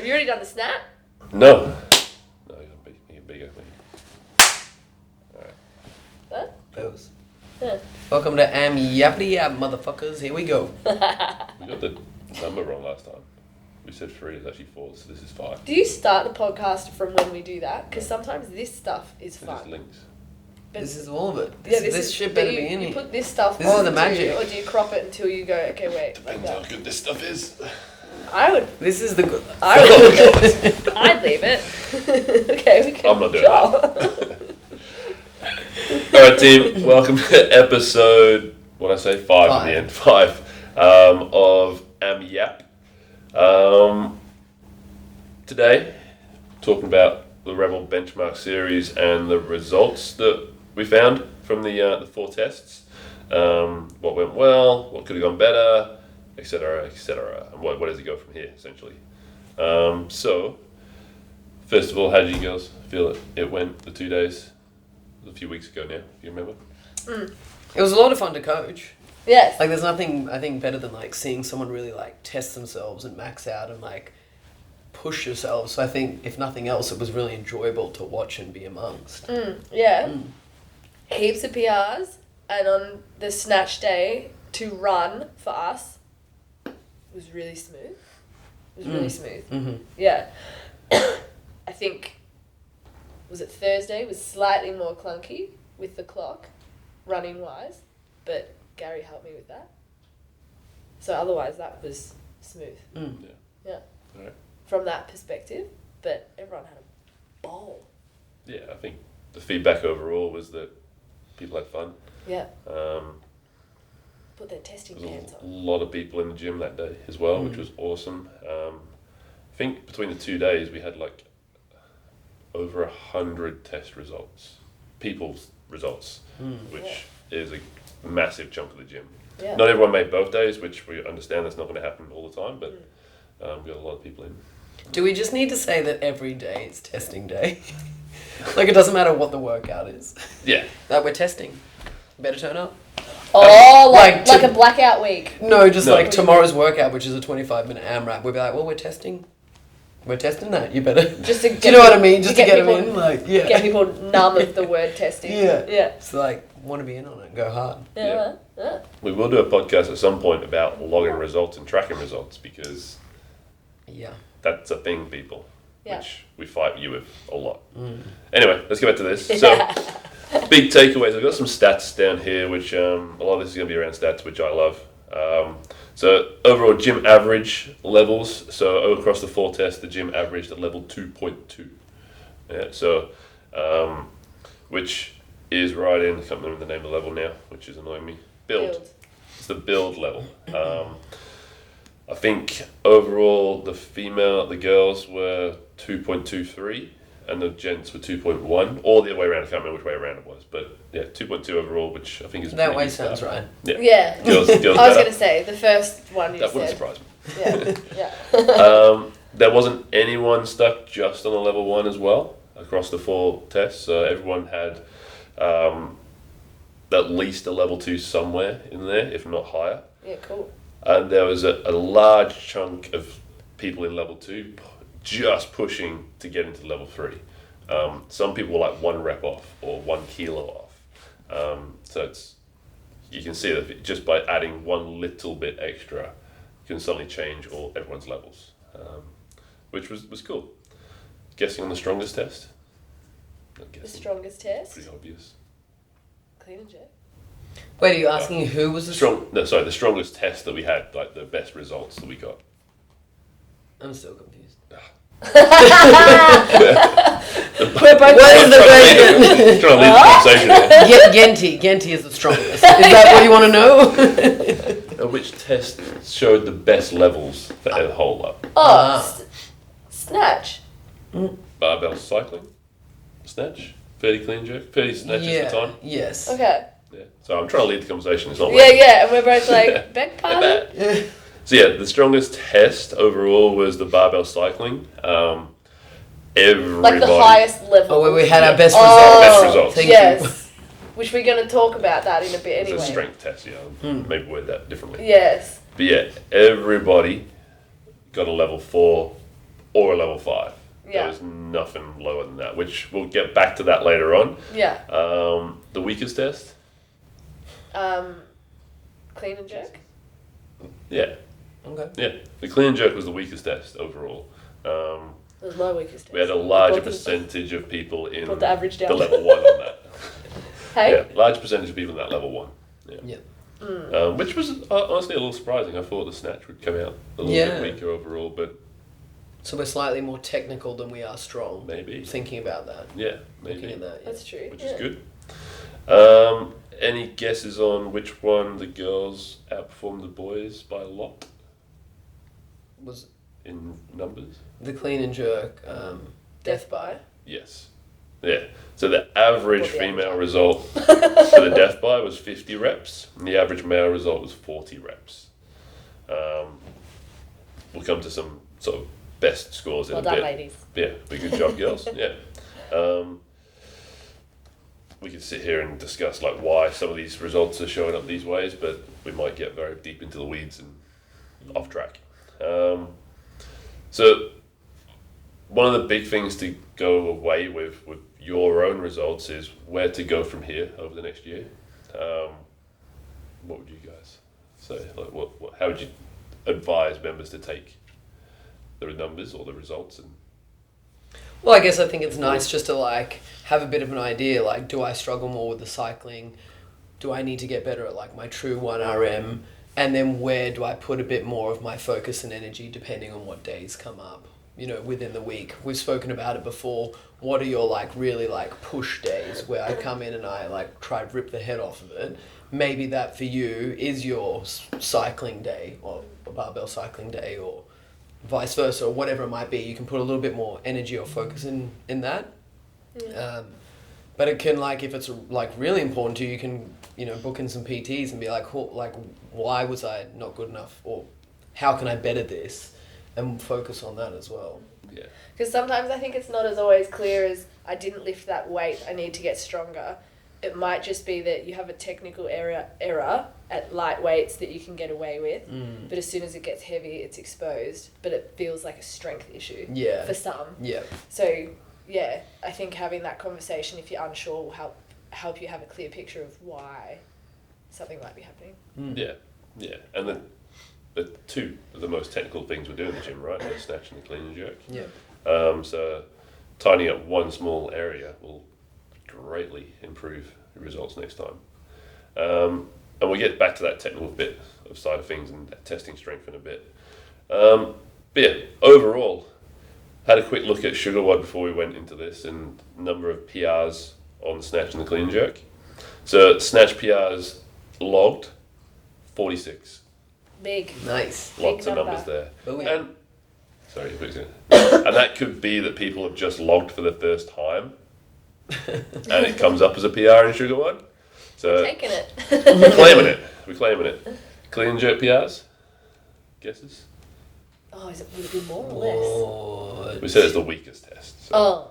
Have you already done the snap? No. No, you can bigger. Alright. What? Those. Yeah. Welcome to Yappity Yap, motherfuckers. Here we go. We got the number wrong last time. We said 3, it's actually 4, so this is 5. Do you start the podcast from when we do that? Because sometimes this stuff is So fun. just links. But This is all of it. yeah, This shit better you, be in you here. put this stuff This is on the too, magic. or do you crop it until you go, okay, wait. Depends how good this stuff is. I would. This is the good. I would. I'd leave it. Okay, we can. I'm not doing that. Alright team, welcome to episode, what did I say, 5 in the end, 5 of Yap. Today, talking about the Rebel Benchmark Series and the results that we found from the 4 tests. What went well, what could have gone better, etc., etc. And where does it go from here, essentially? So, first of all, how did you girls feel it went the 2 days? It was a few weeks ago now, if you remember. It was a lot of fun to coach. Yes. Like, there's nothing, I think, better than, like, seeing someone really, like, test themselves and max out and, like, push yourself. So I think, if nothing else, it was really enjoyable to watch and be amongst. Yeah. Heaps of PRs, and on the snatch day to run for us was really smooth. It was really smooth. Mm-hmm. Yeah. I think, was it Thursday, was slightly more clunky with the clock, running wise, but Gary helped me with that. So otherwise that was smooth. Yeah. Alright. From that perspective, but everyone had a ball. Yeah, I think the feedback overall was that people had fun. Yeah. Put their testing There pants was a on. lot of people in the gym that day as well, which was awesome. I think between the 2 days we had like over 100 test results, people's results, which is a massive chunk of the gym. Yeah. Not everyone made both days, which we understand that's not going to happen all the time, but we got a lot of people in. Do we just need to say that every day is testing day? Like, it doesn't matter what the workout is. Yeah. That we're testing. Better turn up? Oh, like like to- a blackout week. No, just No. like tomorrow's workout, which is a 25-minute AMRAP. We'll be like, well, we're testing. We're testing that. You better. Just to Do you know what I mean? Just to get them people, in. Like, yeah. Get people numb of the word testing. Yeah. Yeah. So, like, want to be in on it and go hard. Yeah. We will do a podcast at some point about logging results and tracking results because Yeah. that's a thing, people, Yeah. which we fight you with a lot. Anyway, let's get back to this. So, big takeaways. I've got some stats down here, which a lot of this is going to be around stats, which I love. So, overall gym average levels. So, across the 4 tests, the gym averaged at level 2.2. Yeah, so, which is right in, I can't remember the name of the level now, which is annoying me. Build. It's the build level. I think overall the girls were 2.23 and the gents were 2.1, or the other way around. I can't remember which way around it was, but yeah, 2.2 overall, which I think is That pretty way good sounds stuff. right. Yeah. Yeah. Girls I was better. going to say, the first one you That wouldn't said. surprise me. Yeah. There wasn't anyone stuck just on a level 1 as well across the 4 tests. So everyone had at least a level 2 somewhere in there, if not higher. Yeah, cool. And there was a large chunk of people in level 2 just pushing to get into level 3. Some people were like 1 rep off or 1 kilo off. So you can see that just by adding 1 little bit extra can suddenly change everyone's levels, which was cool. Guessing on the strongest test? Not The guessing. strongest test? Pretty obvious. Clean and jerk. Wait, are you asking who was the The strongest test that we had, like the best results that we got. I'm still confused. We're both What is the question? Trying to lead the conversation here. Genti is the strongest. Is that what you want to know? Which test showed the best levels for the whole lot? Snatch. Barbell cycling, snatch, 30 clean jerk, 30 snatches Yeah. at a time. Yes. Okay. Yeah. So I'm trying to lead the conversation. It's not Yeah, working. yeah, and we're both like, beg pardon? Yeah. So yeah, the strongest test overall was the barbell cycling. Everybody. Like the highest level. Oh, where we had our Yeah. best Oh, results. Best results. Thank Yes. Which we're going to talk about that in a bit It's anyway. a strength test, maybe word that differently. Yes. But yeah, everybody got a level 4 or a level 5. Yeah. There was nothing lower than that, which we'll get back to that later on. Yeah. The weakest test? Clean and jerk. Yeah. Okay. Yeah. The clean and jerk was the weakest test overall. It was my weakest test. We had a larger percentage of people in Brought the average down. the level 1 on that. Hey? Yeah, large percentage of people in that level 1. Yeah. Yeah. Which was honestly a little surprising. I thought the snatch would come out a little bit weaker overall, but So we're slightly more technical than we are strong. maybe. Thinking about that. Yeah, maybe. Looking at that. Yeah. That's true. Which is good. Any guesses on which one the girls outperformed the boys by a lot Was in numbers? the clean and jerk Death by. Yes. Yeah. So the average What the female average result for the death by was 50 reps, and the average male result was 40 reps. We'll come to some sort of best scores in Well a done, bit. ladies. Yeah, but good job, girls. Yeah. We could sit here and discuss like why some of these results are showing up these ways, but we might get very deep into the weeds and off track. So one of the big things to go away with your own results is where to go from here over the next year. What would you guys say? Like, how would you advise members to take the numbers or the results? And Well, I guess I think it's nice just to like have a bit of an idea. Like, do I struggle more with the cycling? Do I need to get better at like my true 1RM? And then where do I put a bit more of my focus and energy depending on what days come up, you know, within the week? We've spoken about it before. What are your like really like push days where I come in and I like try to rip the head off of it? Maybe that for you is your cycling day or a barbell cycling day or vice versa or whatever it might be. You can put a little bit more energy or focus in that. Yeah. But it can like, if it's like really important to you, you can, you know, book in some PTs and be like, why was I not good enough, or how can I better this, and focus on that as well. yeah, Because sometimes I think it's not as always clear as I didn't lift that weight, I need to get stronger. It might just be that you have a technical error at light weights that you can get away with, but as soon as it gets heavy, it's exposed. But it feels like a strength issue for some. Yeah. So, yeah, I think having that conversation, if you're unsure, will help you have a clear picture of why something might be happening. yeah. And then the two of the most technical things we do in the gym, right? The snatch and the clean and jerk. Yeah. So tidying up one small area will greatly improve the results next time. And we'll get back to that technical bit of side of things and testing strength in a bit. But yeah, overall, had a quick look at sugar WOD before we went into this, and number of PRs on the snatch and the clean and jerk. So snatch PRs logged 46. Big. Nice. Lots of number. numbers there. Booyah. And sorry, and that could be that people have just logged for the first time, and it comes up as a PR in sugar WOD. So Taking it. we're claiming it. Clean and jerk PRs. Guesses? Oh, would it be more or less? We said it's the weakest test. So. Oh.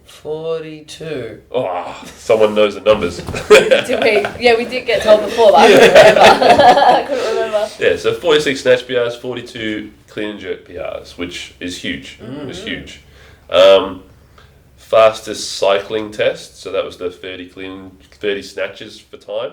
42. Oh, someone knows the numbers. Did we? Yeah, we did get told before, but I couldn't remember. I couldn't remember. Yeah, so 46 snatch PRs, 42 clean and jerk PRs, which is huge. It's huge. Fastest cycling test, so that was the 30 snatches for time.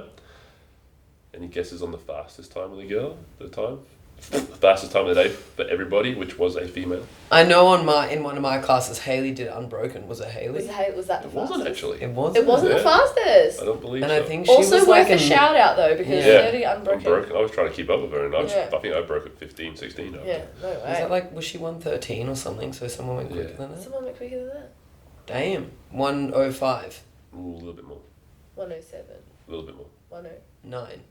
Any guesses on the fastest time of the girl? The time? Fastest time of the day for everybody, which was a female. I know in one of my classes, Haley did unbroken. Was it Haley? Was that the It wasn't fastest? actually. It wasn't. It wasn't Yeah. the fastest. I don't believe And so. I think she Also was worth like a shout out though, because 30 unbroken. I was trying to keep up with her, and I think I broke at 15, 16. Yeah, no way. Was that like, was she 113 or something? So someone went quicker Yeah. than that? Someone went quicker than that. Damn. 105. Ooh, a little bit more. 107. A little bit more. 9.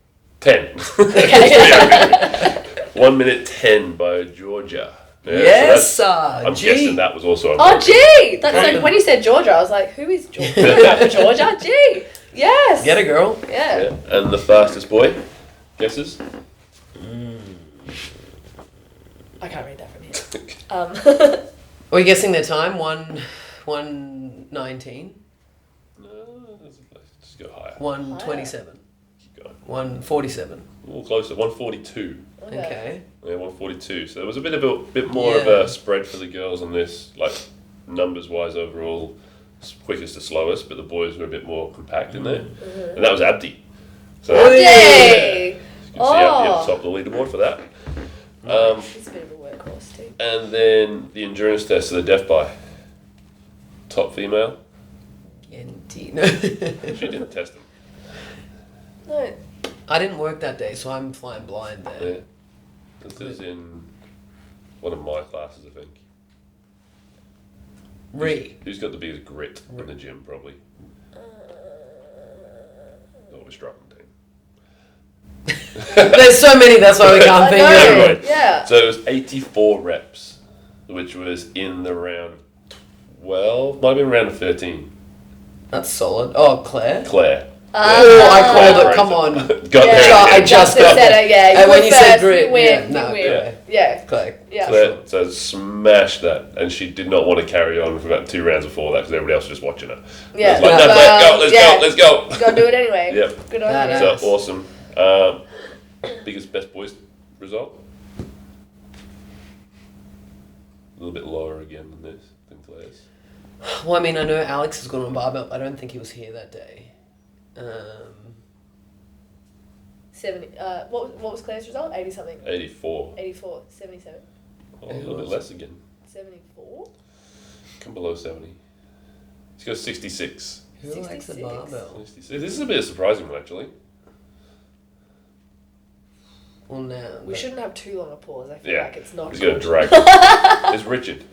10. Okay. 1 minute 10 by Georgia. Yeah, Yes, so I'm G. guessing that was also. Oh, gee! That's like, when you said Georgia, I was like, who is Georgia? Georgia? Gee! Yes! Get it, girl. Yeah. Yeah. And the fastest boy. Guesses? I can't read that from here. Are we guessing their time? 119? No, let's just go higher. 127? Keep 149. 147. All closer. 142. Okay. Yeah, 142. So there was a bit more of a spread for the girls on this, like numbers wise overall, quickest to slowest, but the boys were a bit more compact in there, and that was Abdi. So Yay! you can see Abdi at the top of the leaderboard for that. He's a bit of a workhorse too. And then the endurance test of the deaf by top female. Indeed. She didn't test them. No. I didn't work that day, so I'm flying blind there. Yeah. This is in one of my classes, I think. Who's got the biggest grit in the gym, probably? We're struggling team. There's so many, that's why we can't think of it. Anyway, Yeah. so it was 84 reps, which was in the round 12, might have been round 13. That's solid. Oh, Claire? Claire. Oh, I called it. Come on. Got Yeah. there. I just got said it, yeah. You And when were you said first, grit, you win. yeah, You no, win. yeah. Yeah. Claire. Yeah. Claire, so smashed that, and she did not want to carry on for about 2 rounds before that because everybody else was just watching her. Yeah. I was like, Yeah. no, Well, yeah. let's go. You gotta do it anyway. Yep. Good on you. Badass. So awesome. Biggest best boys result. A little bit lower again than this, than Claire's. Well, I mean, I know Alex has gone on barbell, but I don't think he was here that day. 70. What was Claire's result? 80 something. 84. 84. 77. Oh, a little bit less again. 74. Come below 70. He's got 66. Who likes the 66. barbell? 66. This is a bit surprising one, actually. Well, now. We shouldn't have too long a pause. I feel Yeah. like it's not. He's going to good. drag. It's Richard.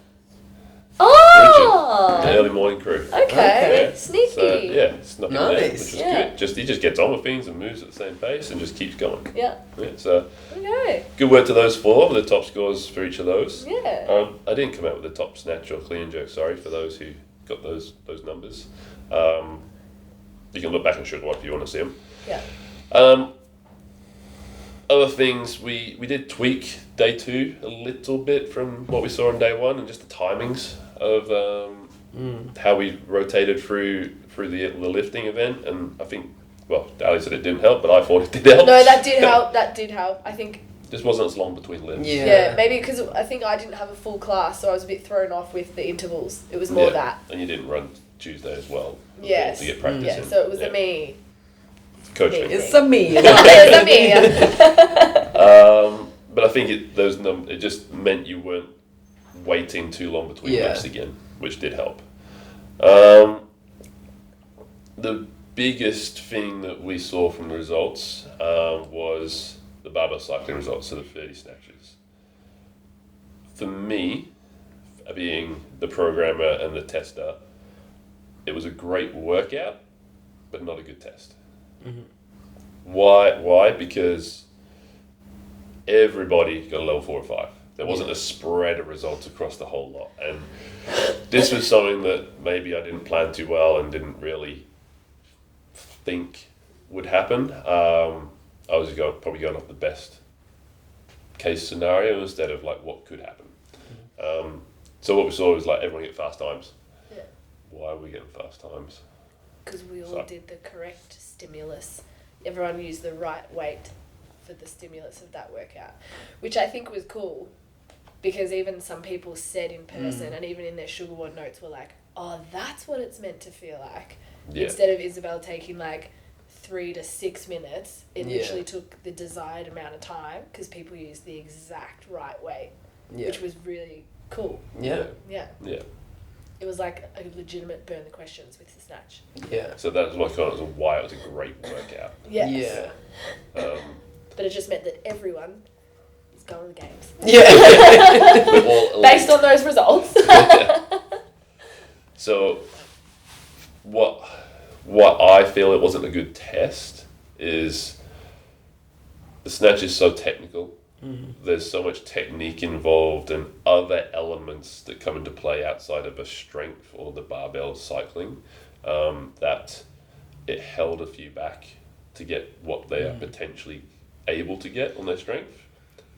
Oh! The early morning crew. Okay. Yeah. Sneaky. So, yeah, it's not there, which Nice. is Yeah. good. He just gets on with things and moves at the same pace and just keeps going. Yeah. Yeah, so Okay. good work to those 4 with the top scores for each of those. Yeah. I didn't come out with the top snatch or clean jerk, sorry, for those who got those numbers. You can look back and sugar if you want to see them. Yeah. Other things, we did tweak day 2 a little bit from what we saw on day 1 and just the timings of how we rotated through the lifting event, and I think, well, Ali said it didn't help, but I thought it did help. No, that did help. That did help. I think. Just wasn't as long between lifts. Yeah, maybe because I think I didn't have a full class, so I was a bit thrown off with the intervals. It was more that. And you didn't run Tuesday as well. Yes. To get practice Yeah, in. so it was a me. Coaching. It's a me. It was a me. But I think it just meant you weren't waiting too long between lifts again, which did help. The biggest thing that we saw from the results was the barbell cycling results, so the 30 snatches. For me, being the programmer and the tester, it was a great workout, but not a good test. Mm-hmm. Why? Because everybody got a level 4 or 5. There wasn't a spread of results across the whole lot. And this was something that maybe I didn't plan too well and didn't really think would happen. I was probably going off the best case scenario instead of like what could happen. So what we saw was like everyone get fast times. Yeah. Why are we getting fast times? Because we all did the correct stimulus. Everyone used the right weight for the stimulus of that workout, which I think was cool, because even some people said in person and even in their sugarboard notes were like, oh, that's what it's meant to feel like. Yeah. Instead of Isabel taking like 3 to 6 minutes, it Yeah. literally took the desired amount of time because people used the exact right weight, Yeah. which was really cool. Yeah. Yeah. Yeah. It was like a legitimate burn the questions with the snatch. Yeah. So that's my comment on why it was a great workout. Yes. Yeah. But it just meant that everyone is going to the games. Yeah. We're all elite. Based on those results. So what I feel it wasn't a good test is the snatch is so technical. There's so much technique involved and other elements that come into play outside of a strength or the barbell cycling that it held a few back to get what they are potentially able to get on their strength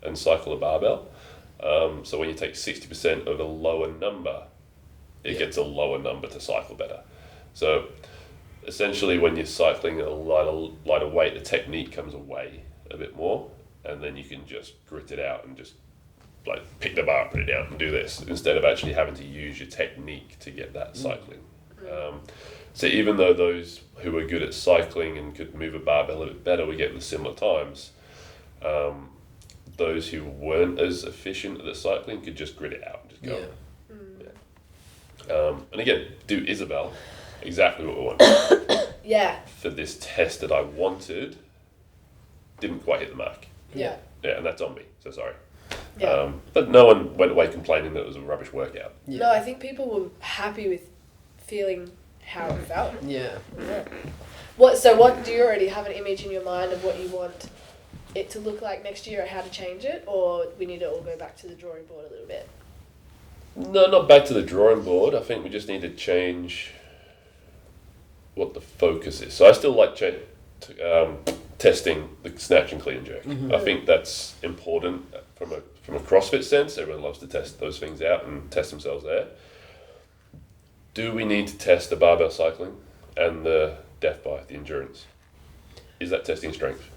and cycle a barbell. So when you take 60% of a lower number, it gets a lower number to cycle better. So essentially when you're cycling at a lighter weight, the technique comes away a bit more, and then you can just grit it out and just like pick the bar, put it down, and do this instead of actually having to use your technique to get that cycling. So even though those who are good at cycling and could move a barbell a bit better were getting the similar times, those who weren't as efficient at the cycling could just grit it out and just go. And again, do Isabel exactly what we wanted. Yeah. For this test that I wanted, didn't quite hit the mark. Yeah. Yeah, and that's on me, so sorry. Yeah. But no one went away complaining that it was a rubbish workout. Yeah. No, I think people were happy with feeling how it felt. Yeah. What do you already have an image in your mind of what you want it to look like next year or how to change it, or we need to all go back to the drawing board a little bit? No, not back to the drawing board. I think we just need to change what the focus is. So I still like testing the snatch and clean jerk. I think that's important from a CrossFit sense. Everyone loves to test those things out and test themselves there. Do we need to test the barbell cycling and the death by, the endurance? Is that testing strength?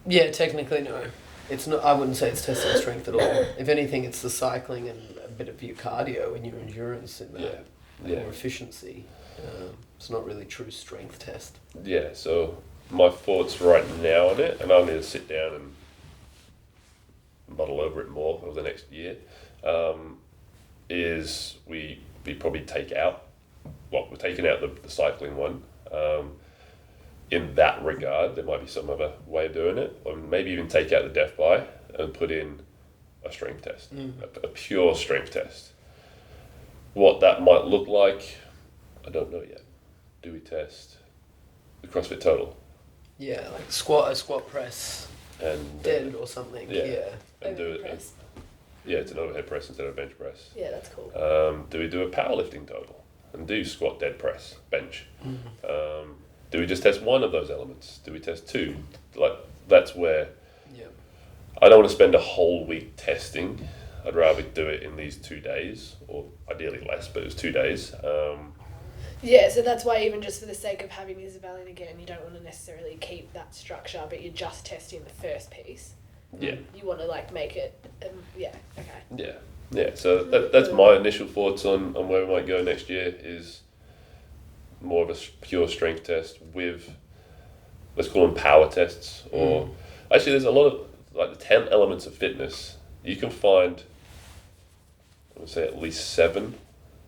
Yeah, technically no. It's not. I wouldn't say it's testing strength at all. If anything, it's the cycling and a bit of your cardio and your endurance and more efficiency. It's not really true strength test. Yeah, so my thoughts right now on it, and I'll need to sit down and muddle over it more over the next year, is we probably take out, we're taking out the cycling one. In that regard, there might be some other way of doing it, or maybe even take out the death by and put in a strength test, a pure strength test. What that might look like, I don't know yet. Do we test the CrossFit total? Yeah, like a squat press, and dead or something. Yeah. And do it. Press. It's an overhead press instead of bench press. Yeah, that's cool. Do we do a powerlifting total and do squat, dead press, bench? Do we just test one of those elements? Do we test two? Like that's where I don't want to spend a whole week testing. I'd rather do it in these 2 days, or ideally less, but it was 2 days. Yeah, so that's why even just for the sake of having Isabel in again, you don't want to necessarily keep that structure, but you're just testing the first piece. Yeah. You want to like make it, okay. Yeah. So that's my initial thoughts on where we might go next year is more of a pure strength test with, let's call them power tests, or actually there's a lot of like the 10 elements of fitness. You can find, I would say at least 7,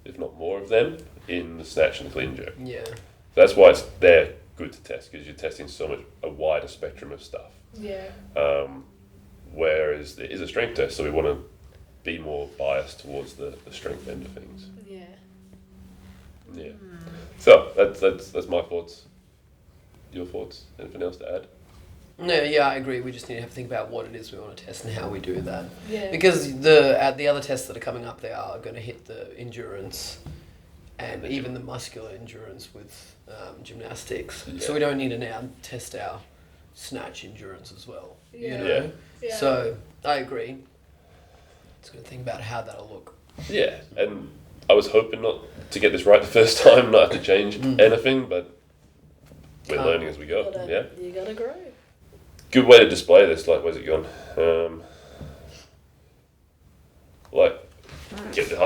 if not more of them, in the snatch and clean jerk. Yeah. That's why they're good to test, because you're testing a wider spectrum of stuff. Yeah. Whereas there is a strength test, so we want to be more biased towards the strength end of things. Yeah. Yeah. So that's my thoughts. Your thoughts? Anything else to add? No, yeah, I agree. We just need to have to think about what it is we want to test and how we do that. Yeah. Because the other tests that are coming up, they are going to hit the endurance and even the muscular endurance with gymnastics. Yeah. So we don't need to now test our snatch endurance as well. Yeah. You know? Yeah. So I agree. It's going to think about how that'll look. Yeah, and I was hoping not to get this right the first time, not have to change anything, but we're learning as we go. You gotta grow. Good way to display this. Like, where's it gone?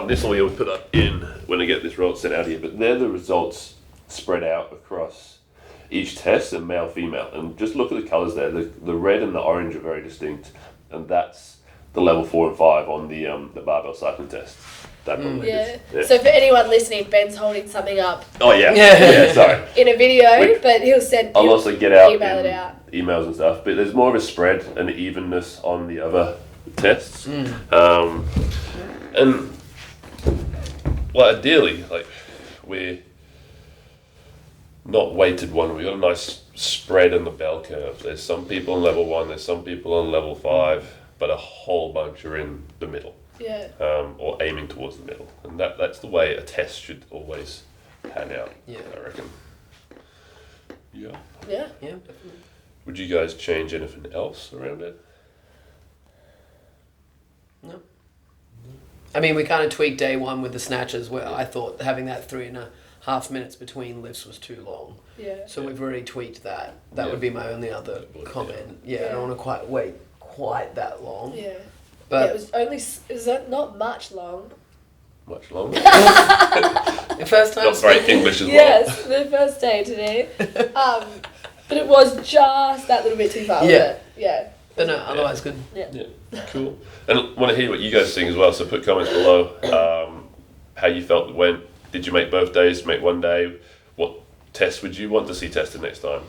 This will be put up in when I get this result sent out here. But they're the results spread out across each test, and male, female. And just look at the colours there. The red and the orange are very distinct, and that's the level 4 and 5 on the Barbell Cycling Test. Yeah. So for anyone listening, Ben's holding something up. Oh yeah. Sorry. In a video, but I'll also get out email it out. Emails and stuff. But there's more of a spread and evenness on the other tests. And well, ideally, like we're not weighted one. We've got a nice spread in the bell curve. There's some people on level 1. There's some people on level 5, but a whole bunch are in the middle. Yeah. Or aiming towards the middle, and that's the way a test should always pan out. Yeah. I reckon. Yeah. Yeah. Yeah, definitely. Would you guys change anything else around it? No. I mean, we kind of tweaked day 1 with the snatches, where I thought having that 3.5 half minutes between lifts was too long. Yeah. So we've already tweaked that. That Yeah. would be my only other comment. Yeah, I Yeah. don't want to wait quite that long. Yeah. But it was only, is that not much long? Much longer. the first time. Not great English as well. Yes, the first day today. But it was just that little bit too far. Yeah. Yeah. But no, otherwise good. Yeah, cool. And want to hear what you guys think as well. So put comments below how you felt it went. Did you make both days? Make one day? What test would you want to see tested next time?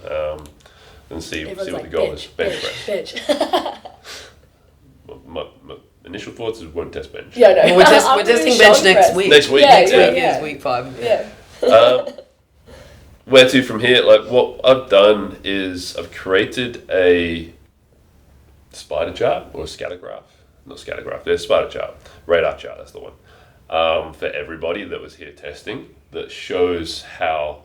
And see Everyone's what like, the goal is. Bench press. bench. My initial thoughts is won't test bench. Yeah, no. Well, we're testing bench next week. Next week. Next Yeah, week yeah. is week 5. Yeah. Where to from here? Like what I've done is I've created a spider chart or a scatter graph. Not scatter graph, there's a spider chart. Radar chart, that's the one. For everybody that was here testing, that shows how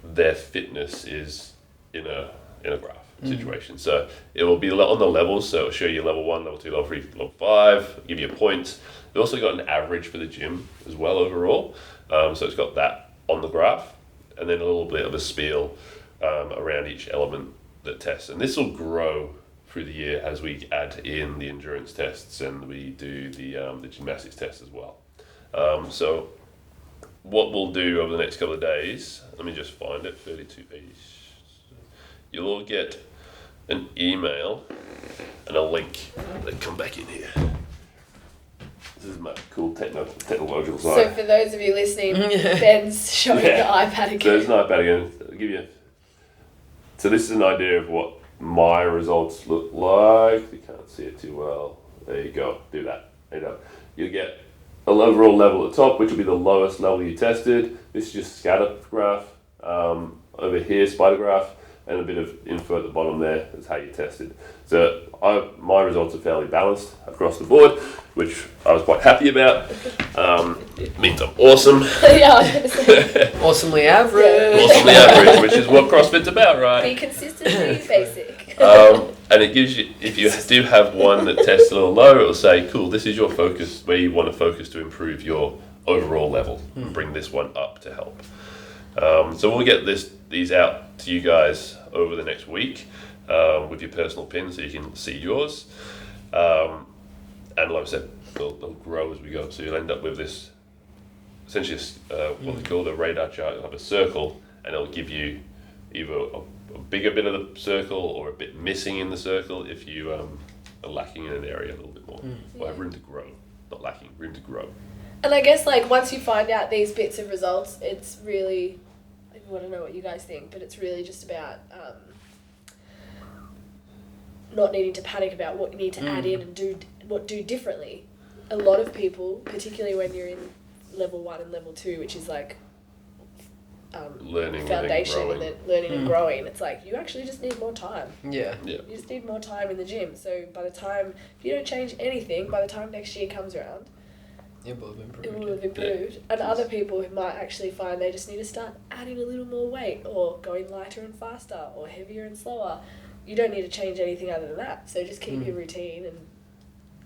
their fitness is in a graph situation. So it will be on the levels, so it'll show you level 1, level 2, level 3, level 5, give you points. They've also got an average for the gym as well overall. So it's got that on the graph, and then a little bit of a spiel around each element that tests. And this will grow through the year as we add in the endurance tests and we do the gymnastics test as well. So what we'll do over the next couple of days, let me just find it, 32 pages. You'll all get an email and a link. Let's come back in here. This is my cool technological side. So for those of you listening, Ben's showing the iPad again. So it's an iPad again. I'll give you. So this is an idea of what my results look like. You can't see it too well. There you go. Do that. There you go. You get an overall level at the top, which will be the lowest level you tested. This is just scatter graph. Over here, spider graph, and a bit of info at the bottom there is how you tested. So my results are fairly balanced across the board, which I was quite happy about. It means I'm awesome. Yeah, I was going to say. Awesomely average. Awesomely average, which is what CrossFit's about, right? Be consistent, be basic. And it gives you, if you do have one that tests a little low, it'll say, cool, this is your focus, where you want to focus to improve your overall level and bring this one up to help. So we'll get these out to you guys over the next week with your personal pin so you can see yours. And like I said, they'll grow as we go. So you'll end up with this, essentially what they call the radar chart. You'll have a circle and it'll give you either a bigger bit of the circle or a bit missing in the circle if you are lacking in an area a little bit more. Or have room to grow. Not lacking, room to grow. And I guess like once you find out these bits of results, it's really, I want to know what you guys think, but it's really just about not needing to panic about what you need to add in and do differently. A lot of people, particularly when you're in level 1 and level 2, which is like Learning foundation and and then learning and growing, it's like you actually just need more time. Yeah. You just need more time in the gym. So by the time, if you don't change anything, by the time next year comes around, It will have improved. it will have improved. Yeah. And other people who might actually find they just need to start adding a little more weight or going lighter and faster or heavier and slower. You don't need to change anything other than that. So just keep your routine and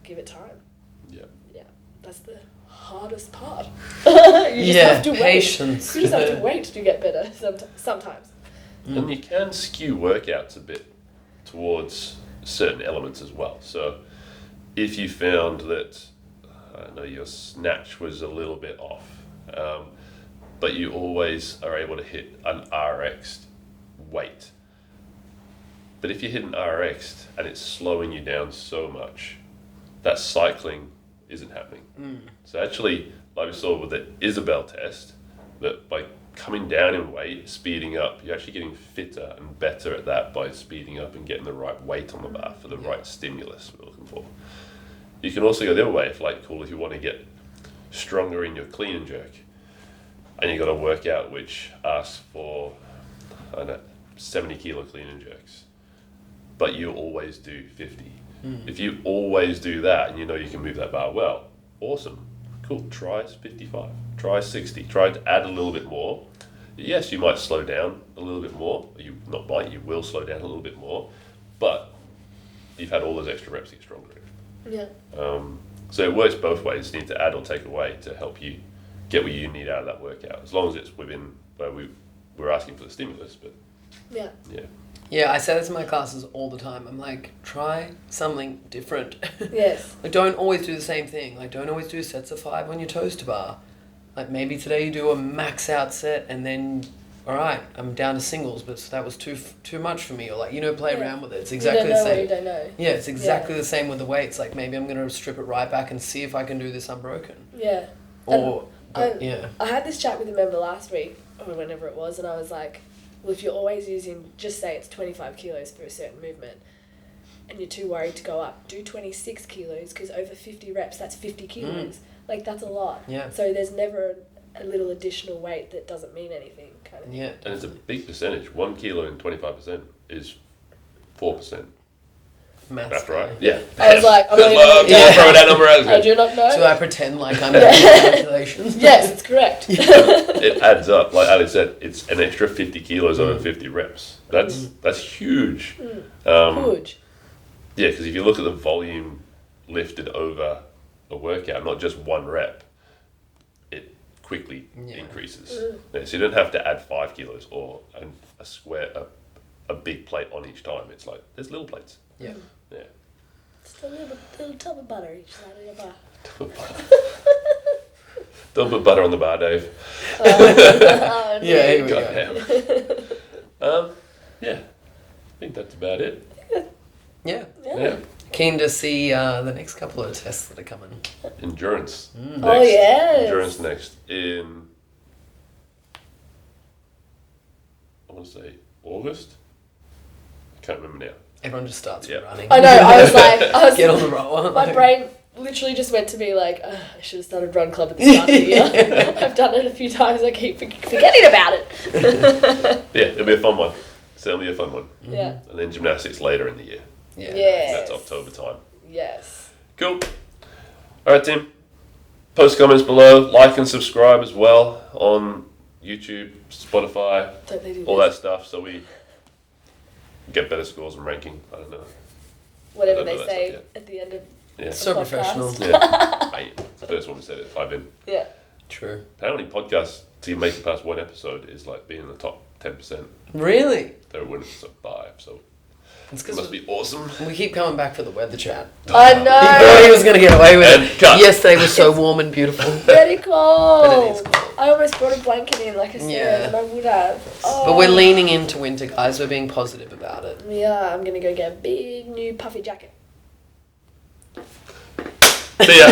give it time. Yeah. Yeah. That's the hardest part. You just have to patience. wait. You just have to wait to get better sometimes. And you can skew workouts a bit towards certain elements as well. So if you found that, I don't know, your snatch was a little bit off, but you always are able to hit an RX weight. But if you hit an RX and it's slowing you down so much, that cycling isn't happening. So actually, like we saw with the Isabel test, that by coming down in weight, speeding up, you're actually getting fitter and better at that by speeding up and getting the right weight on the bar for the right stimulus we're looking for. You can also go the other way, if you want to get stronger in your clean and jerk, and you've got a workout which asks for, 70 kilo clean and jerks, but you always do 50. If you always do that and you know you can move that bar well, awesome, cool, try 55, try 60, try to add a little bit more. Yes, you might slow down a little bit more, you will slow down a little bit more, but you've had all those extra reps to get stronger. Yeah. So it works both ways. You need to add or take away to help you get what you need out of that workout, as long as it's within where we're asking for the stimulus. But Yeah. Yeah, I say this in my classes all the time. I'm like, try something different. Yes. Like, don't always do the same thing. Like, don't always do sets of 5 on your toaster bar. Like, maybe today you do a max out set and then, all right, I'm down to singles, but that was too much for me. Or like, play around with it. It's exactly the same. You don't know. Yeah, it's exactly the same with the weights. Like, maybe I'm going to strip it right back and see if I can do this unbroken. Yeah. Or, I had this chat with a member last week, or whenever it was, and I was like, well, if you're always using, just say it's 25 kilos for a certain movement, and you're too worried to go up, do 26 kilos, because over 50 reps, that's 50 kilos. Like, that's a lot. Yeah. So there's never a little additional weight that doesn't mean anything, kind of. Yeah. And it's a big percentage. 1 kilo in 25% is 4%. Maths That's guy. right. Yeah. I was like, I'm not even Don't gonna throw that number out. I do not know. So I pretend like I'm doing calculations. Yes, it's correct. It adds up. Like Ali said, it's an extra 50 kilos over 50 reps. That's huge. Huge. Yeah, because if you look at the volume lifted over a workout, not just one rep, it quickly increases. Yeah, so you don't have to add 5 kilos or a square, a big plate on each time. It's like, there's little plates. Yeah. Yeah. Just a little tub of butter each side of your bar. Don't put butter on the bar, Dave. Oh, no. Yeah, here we go. Goddamn. Yeah. I think that's about it. Yeah. Yeah. Keen to see the next couple of tests that are coming. Endurance. Next. Oh, yes. Endurance next in, I want to say August. I can't remember now. Everyone just starts running. I know, I was Get on the roller. My brain literally just went to me like, I should have started Run Club at the start of the year. I've done it a few times, I keep forgetting about it. Yeah, it'll be a fun one. Certainly a fun one. Yeah. And then gymnastics later in the year. Yeah. Yes. That's October time. Yes. Cool. All right, Tim. Post comments below. Like and subscribe as well on YouTube, Spotify, Don't they do all this? that stuff, so we get better scores and ranking. I don't know. Whatever I don't they know that say stuff at the end of Yeah. So podcast. professional. Yeah. It's the first one we said it. 5 in. Yeah. True. Apparently, podcasts to make it past one episode is like being in the top 10%. Really? They were winning episode 5, so It's it because must be awesome. we keep coming back for the weather chat. I He know. thought he was going to get away with And it. cut. Yesterday was so warm and beautiful. Very cold. But it is cold. I almost brought a blanket in like I said, Yeah. and I would have. Oh. But we're leaning into winter, guys. We're being positive about it. Yeah, I'm gonna go get a big new puffy jacket. See ya.